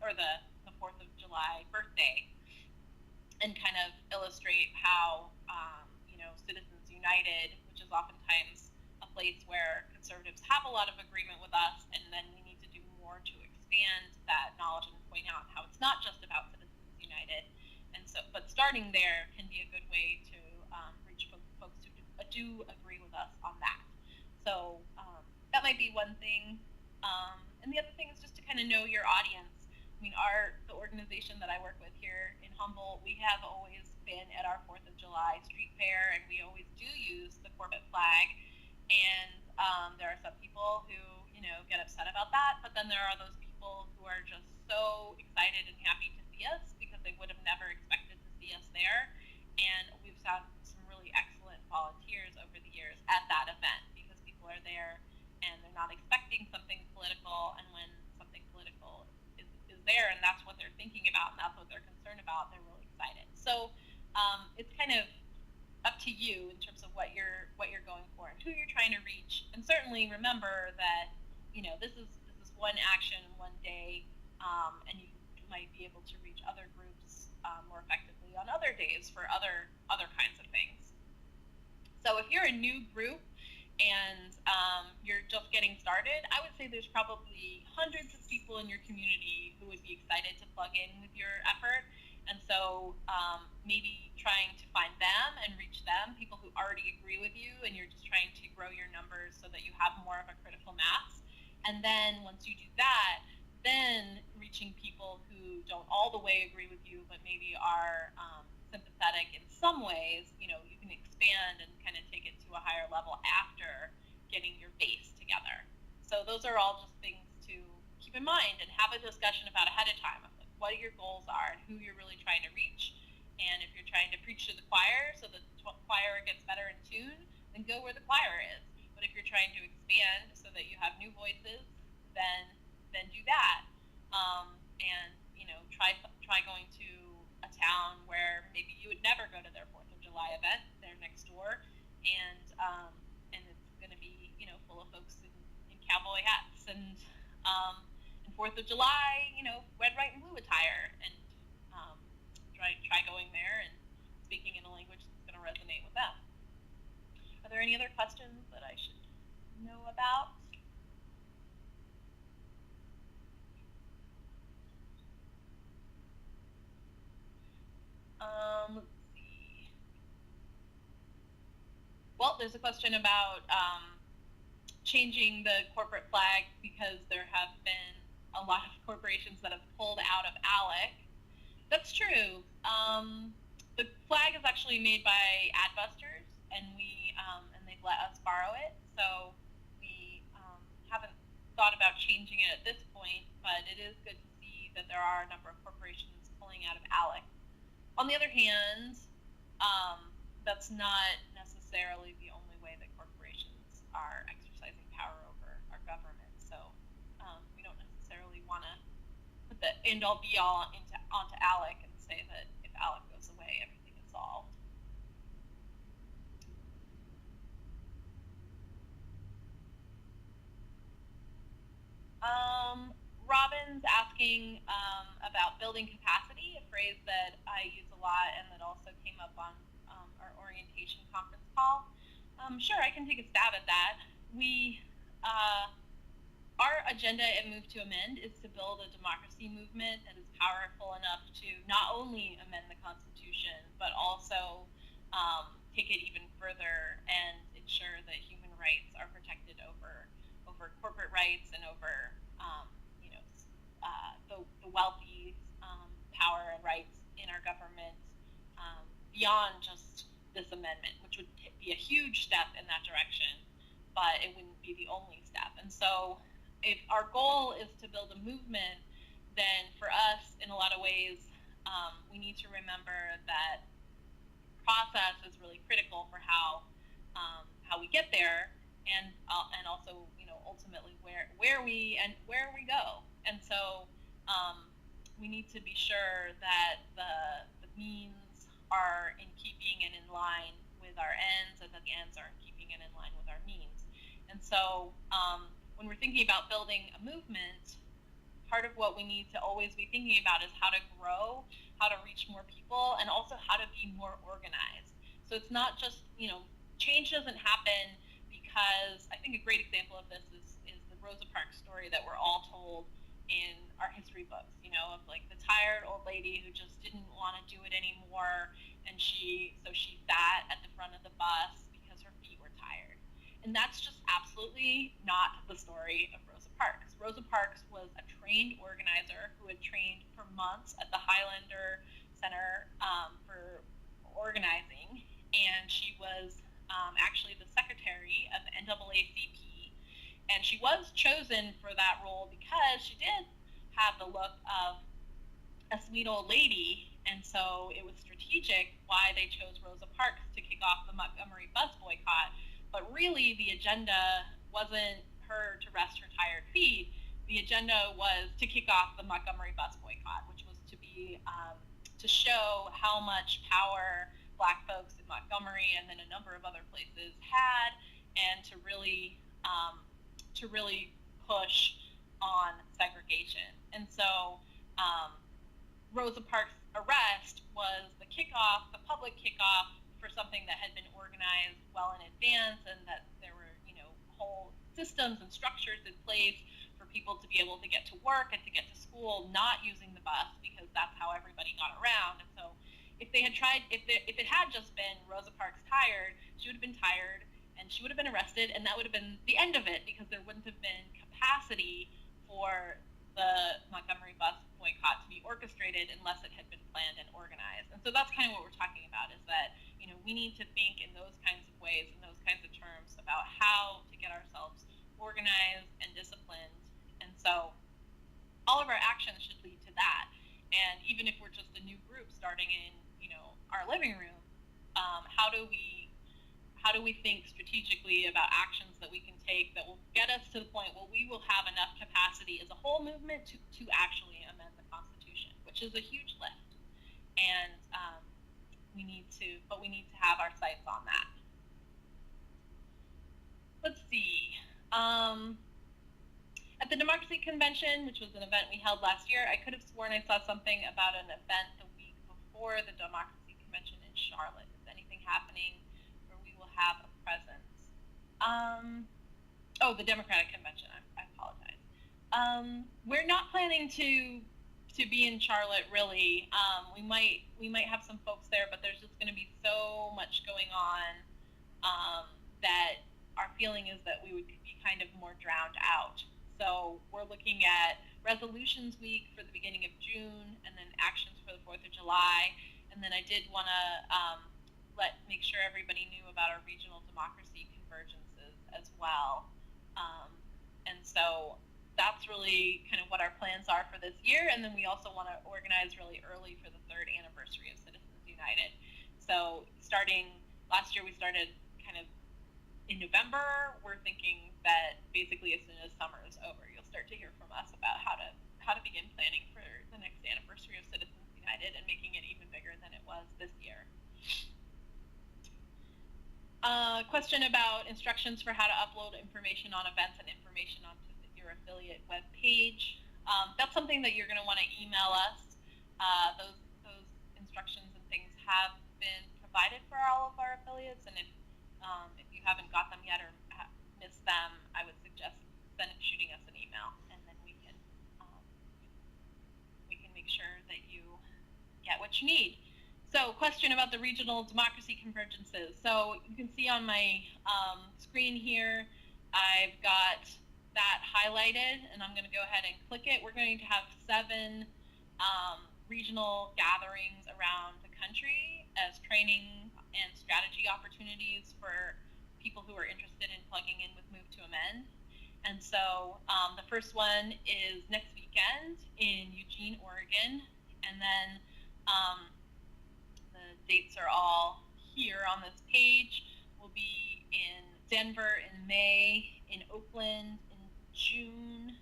or the 4th of July birthday, and kind of illustrate how Citizens United, which is oftentimes a place where conservatives have a lot of agreement with us, and then we need to do more to expand that knowledge and point out how it's not just about Citizens United. And so, but starting there can be a good way to reach folks who do agree with us on that. So that might be one thing. And the other thing is just to kind of know your audience. I mean, the organization that I work with here in Humboldt, we have always been at our 4th of July street fair, and we always do use the corporate flag. And there are some people who, get upset about that, but then there are those people who are just so excited and happy to see us because they would have never expected to see us there. And we've found some really excellent volunteers over the years at that event, because people are there and they're not expecting something political, and when something political is there and that's what they're thinking about and that's what they're concerned about, they're really excited. So it's kind of up to you in terms of what you're going for and who you're trying to reach. And certainly remember that this is one action, one day, and you might be able to reach other groups more effectively on other days for other kinds of things. So if you're a new group and you're just getting started, I would say there's probably hundreds of people in your community who would be excited to plug in with your effort. And so maybe trying to find them and reach them, people who already agree with you, and you're just trying to grow your numbers so that you have more of a critical mass. And then once you do that, then reaching people who don't all the way agree with you, but maybe are sympathetic in some ways, you can expand and kind of take it to a higher level after getting your base together. So those are all just things to keep in mind and have a discussion about ahead of time of what your goals are and who you're really trying to reach. And if you're trying to preach to the choir so the choir gets better in tune, then go where the choir is. But if you're trying to expand so that you have new voices, then do that. And try going to a town where maybe you would never go to their 4th of July event. They're next door, and going to be, you know, full of folks in cowboy hats and 4th of July, you know, red, white, and blue attire, and try going there and speaking in a language that's going to resonate with them. Are there any other questions that I should know about? Let's see. Well, there's a question about changing the corporate flag because there have been a lot of corporations that have pulled out of ALEC. That's true. The flag is actually made by Adbusters, and they've let us borrow it. So we haven't thought about changing it at this point, but it is good to see that there are a number of corporations pulling out of ALEC. On the other hand, that's not necessarily the only way that corporations are exercising power over our government. So we don't necessarily want to put the end-all be-all onto ALEC and say that if ALEC goes away, everything is solved. Robin's asking about building capacity, a phrase that I use a lot and that also came up on our orientation conference call. Sure, I can take a stab at that. Our agenda at Move to Amend is to build a democracy movement that is powerful enough to not only amend the Constitution, but also take it even further and ensure that human rights are protected over corporate rights and over the wealthy power and rights in our government beyond just this amendment, which would be a huge step in that direction, but it wouldn't be the only step. And so if our goal is to build a movement, then for us, in a lot of ways, we need to remember that process is really critical for how we get there, and also, you know, ultimately where we go. And so we need to be sure that the means are in keeping and in line with our ends, and that the ends are in keeping and in line with our means. And so when we're thinking about building a movement, part of what we need to always be thinking about is how to grow, how to reach more people, and also how to be more organized. So it's not just, you know, change doesn't happen because, I think a great example of this is the Rosa Parks story that we're all told in our history books, you know, of like the tired old lady who just didn't want to do it anymore, and she sat at the front of the bus because her feet were tired. And that's just absolutely not the story of Rosa Parks. Rosa Parks was a trained organizer who had trained for months at the Highlander Center for organizing, and she was actually the secretary of the NAACP, and she was chosen for that role because she did have the look of a sweet old lady, and so it was strategic why they chose Rosa Parks to kick off the Montgomery bus boycott. But really, the agenda wasn't her to rest her tired feet. The agenda was to kick off the Montgomery bus boycott, which was to be to show how much power Black folks in Montgomery and then a number of other places had, and to really push on segregation. And so Rosa Parks' arrest was the kickoff, the public kickoff for something that had been organized well in advance, and that there were, you know, whole systems and structures in place for people to be able to get to work and to get to school not using the bus, because that's how everybody got around. And so if they had tried, if it had just been Rosa Parks tired, she would have been tired and she would have been arrested, and that would have been the end of it, because there wouldn't have been capacity for the Montgomery bus boycott to be orchestrated unless it had been planned and organized. And so that's kind of what we're talking about, is that, you know, we need to think in those kinds of ways, in those kinds of terms, about how to get ourselves organized and disciplined. And so all of our actions should lead to that. And even if we're just a new group starting in, you know, our living room, how do we think strategically about actions that we can take that will get us to the point where we will have enough capacity as a whole movement to actually amend the Constitution, which is a huge lift. And we need to have our sights on that. Let's At the Democracy Convention, which was an event we held last year, I could have sworn I saw something about an event the week before the Democracy Convention in Charlotte. Is anything happening where we will have a presence? Oh, the Democratic Convention. I apologize. We're not planning to be in Charlotte, really. We might have some folks there, but there's just going to be so much going on that our feeling is that we would be kind of more drowned out. So we're looking at Resolutions Week for the beginning of June, and then actions for the 4th of July. And then I did want to make sure everybody knew about our regional democracy convergences as well. And so that's really kind of what our plans are for this year. And then we also want to organize really early for the 3rd anniversary of Citizens United. So starting last year, we started kind of in November. We're thinking that basically as soon as summer is over, you'll start to hear from us about how to begin planning for the next anniversary of Citizens United and making it even bigger than it was this year. Question about instructions for how to upload information on events and information onto your affiliate web page. That's something that you're going to want to email us. Those instructions and things have been provided for all of our affiliates, and if you haven't got them yet or missed them, I would suggest shooting us an email, and then we can make sure that you get what you need. So, question about the regional democracy convergences. So you can see on my screen here, I've got that highlighted, and I'm going to go ahead and click it. We're going to have 7 regional gatherings around the country as training and strategy opportunities for people who are interested in plugging in with Move to Amend. And so the first one is next weekend in Eugene, Oregon, and then the dates are all here on this page. We'll be in Denver in May, in Oakland in June,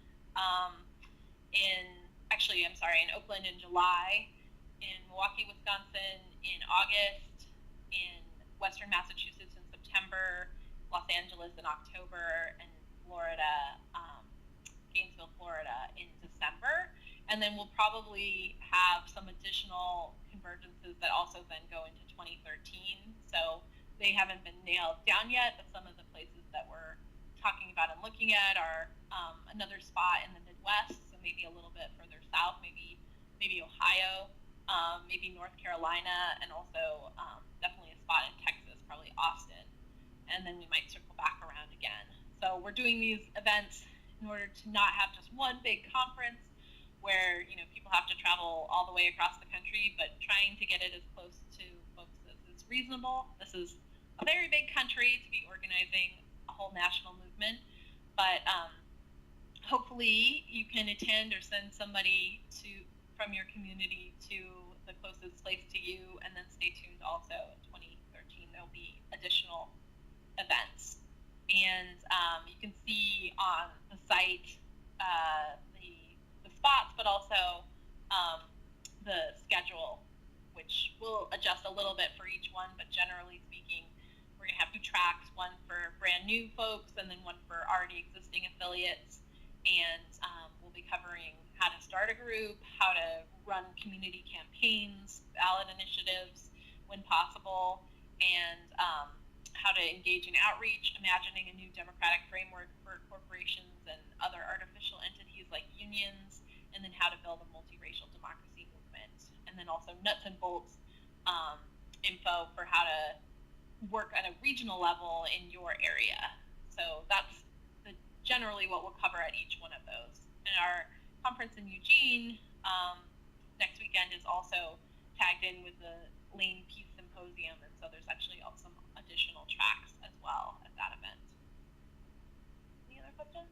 in Oakland in July, in Milwaukee, Wisconsin in August, in Western Massachusetts in September, Los Angeles in October, and Florida, Gainesville, Florida in December. And then we'll probably have some additional convergences that also then go into 2013. So they haven't been nailed down yet, but some of the places that we're talking about and looking at are another spot in the Midwest, so maybe a little bit further south, maybe Ohio, maybe North Carolina, and also definitely a spot in Texas, probably Austin. And then we might circle back around again. So we're doing these events in order to not have just one big conference where people have to travel all the way across the country, but trying to get it as close to folks as is reasonable. This is a very big country to be organizing a whole national movement, but hopefully you can attend or send somebody from your community to the closest place to you, and then stay tuned also in 2013 there'll be additional events. And you can see on the site the spots, but also the schedule, which will adjust a little bit for each one, but generally speaking, we're going to have 2 tracks, one for brand new folks and then one for already existing affiliates. And we'll be covering how to start a group, how to run community campaigns, ballot initiatives when possible, and how to engage in outreach, imagining a new democratic framework for corporations and other artificial entities like unions, and then how to build a multiracial democracy movement. And then also nuts and bolts info for how to work at a regional level in your area. So that's generally what we'll cover at each one of those. And our conference in Eugene next weekend is also tagged in with the Lane Peace Symposium, and so there's actually some additional tracks as well at that event. Any other questions?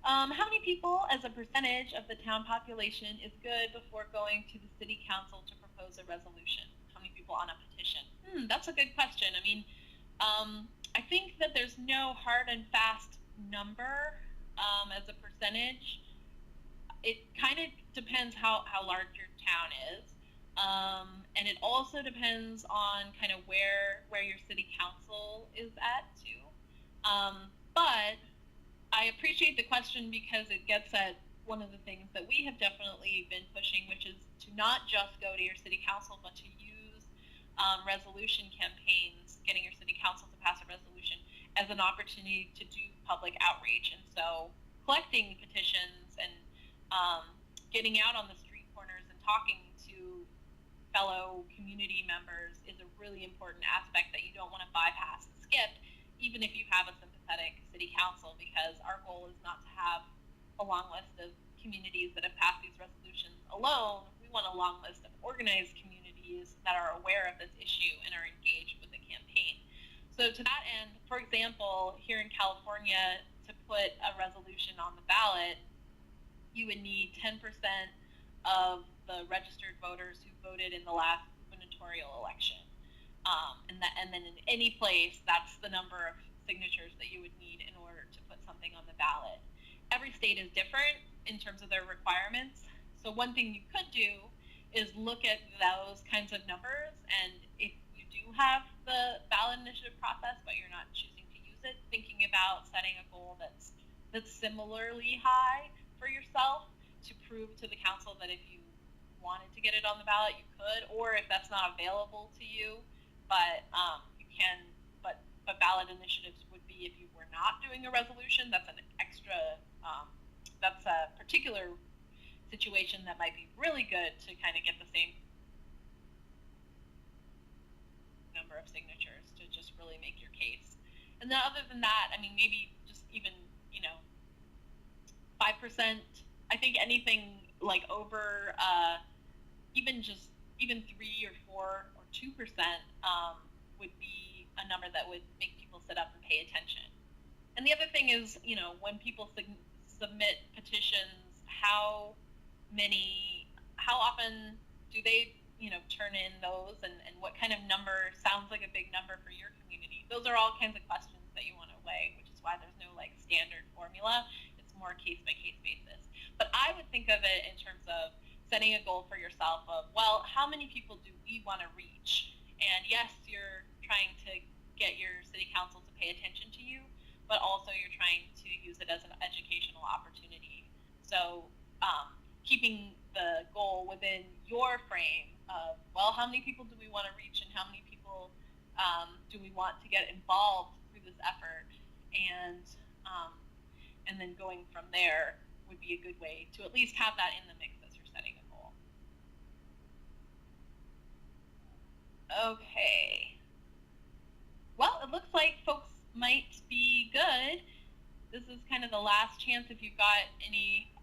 How many people as a percentage of the town population is good before going to the city council to propose a resolution? How many people on a petition? That's a good question. I mean, I think that there's no hard and fast number as a percentage. It kind of depends how large your town is. And it also depends on kind of where your city council is at too. But I appreciate the question because it gets at one of the things that we have definitely been pushing, which is to not just go to your city council, but to use resolution campaigns, getting your city council to pass a resolution as an opportunity to do public outreach. And so collecting petitions and getting out on the street corners and talking to fellow community members is a really important aspect that you don't want to bypass and skip, even if you have a sympathetic city council, because our goal is not to have a long list of communities that have passed these resolutions alone. We want a long list of organized communities that are aware of this issue and are engaged with the campaign. So to that end, for example, here in California, to put a resolution on the ballot, you would need 10% of the registered voters who voted in the last gubernatorial election. And then in any place, that's the number of signatures that you would need in order to put something on the ballot. Every state is different in terms of their requirements. So one thing you could do is look at those kinds of numbers, and if you do have the ballot initiative process, but you're not choosing to use it, thinking about setting a goal that's similarly high for yourself to prove to the council that if you wanted to get it on the ballot, you could, or if that's not available to you, but you can. But ballot initiatives would be if you were not doing a resolution. That's an extra. That's a particular situation that might be really good to kind of get the same number of signatures to just really make your case. And then other than that, I mean, maybe just even 5%. I think anything like over even 3 or 4 or 2% would be a number that would make people sit up and pay attention. And the other thing is, when people submit petitions, how often do they turn in those, and what kind of number sounds like a big number for your community? Those are all kinds of questions that you want to weigh, which is why there's no standard formula. It's more case by case basis. But I would think of it in terms of setting a goal for yourself of, well, how many people do we want to reach? And yes, you're trying to get your city council to pay attention to you, but also you're trying to use it as an educational opportunity. So keeping the goal within your frame of, well, how many people do we want to reach, and how many people do we want to get involved through this effort, and then going from there would be a good way to at least have that in the mix as you're setting a goal. Okay. Well, it looks like folks might be good. This is kind of the last chance if you've got any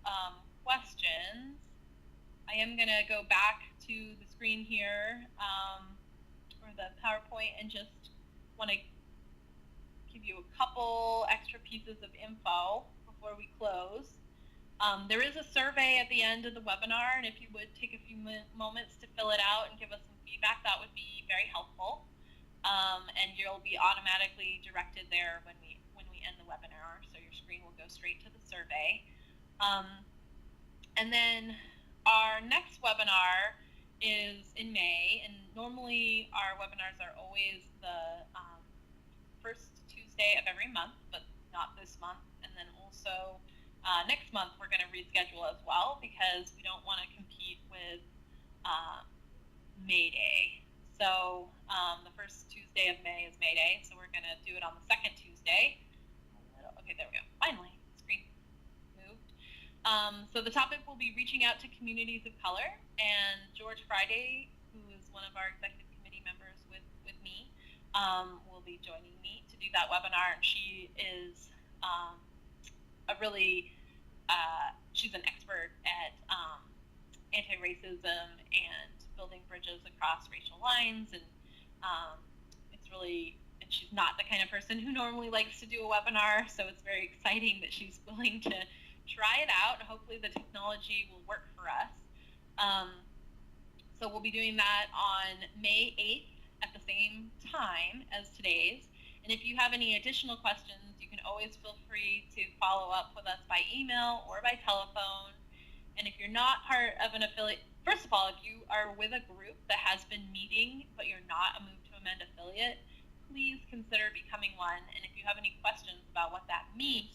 questions. I am going to go back to the screen here, or the PowerPoint, and just want to give you a couple extra pieces of info before we close. There is a survey at the end of the webinar, and if you would take a few moments to fill it out and give us some feedback, that would be very helpful. And you'll be automatically directed there when we end the webinar, so your screen will go straight to the survey. And then our next webinar is in May, and normally our webinars are always the first Tuesday of every month, but not this month. And then also next month we're going to reschedule as well, because we don't want to compete with May Day. So the first Tuesday of May is May Day, so we're going to do it on the second Tuesday. Okay, there we go. Finally, screen moved. So the topic will be reaching out to communities of color, and George Friday, who is one of our executive committee members with me, will be joining me to do that webinar. And she is she's an expert at anti-racism and building bridges across racial lines, and and she's not the kind of person who normally likes to do a webinar, so it's very exciting that she's willing to try it out. Hopefully the technology will work for us. So we'll be doing that on May 8th at the same time as today's. And if you have any additional questions, you can always feel free to follow up with us by email or by telephone. And if you're not part of an affiliate first of all, if you are with a group that has been meeting but you're not a Move to Amend affiliate, please consider becoming one. And if you have any questions about what that means,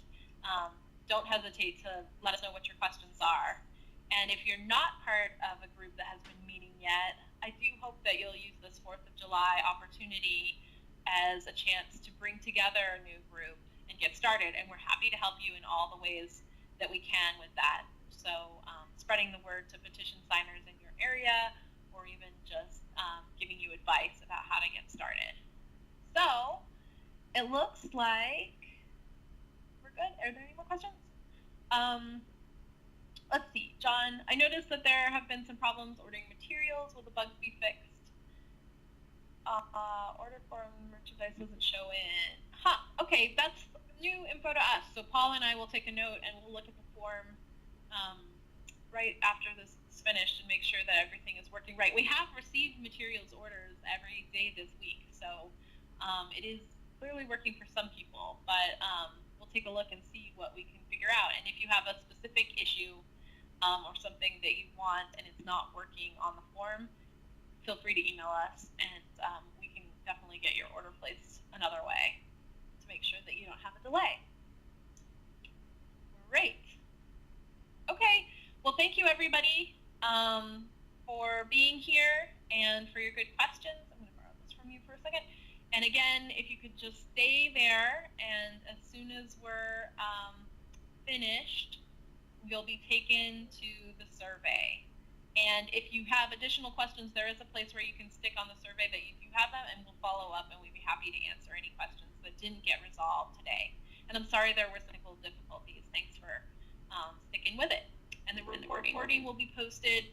don't hesitate to let us know what your questions are. And if you're not part of a group that has been meeting yet, I do hope that you'll use this 4th of July opportunity as a chance to bring together a new group and get started. And we're happy to help you in all the ways that we can with that. So spreading the word to petition signers in your area, or even just giving you advice about how to get started. So it looks like we're good. Are there any more questions? Let's see, John, I noticed that there have been some problems ordering materials. Will the bugs be fixed? Order form merchandise doesn't show in. Okay, that's new info to us. So Paul and I will take a note and we'll look at the form right after this is finished and make sure that everything is working right. We have received materials orders every day this week, so it is clearly working for some people, but we'll take a look and see what we can figure out. And if you have a specific issue or something that you want and it's not working on the form, feel free to email us, and we can definitely get your order placed another way to make sure that you don't have a delay. Great. Okay, well, thank you, everybody, for being here and for your good questions. I'm going to borrow this from you for a second. And again, if you could just stay there, and as soon as we're finished, you'll be taken to the survey. And if you have additional questions, there is a place where you can stick on the survey that you have them, and we'll follow up, and we'd be happy to answer any questions that didn't get resolved today. And I'm sorry there were technical difficulties. Thanks for sticking with it. And the recording will be posted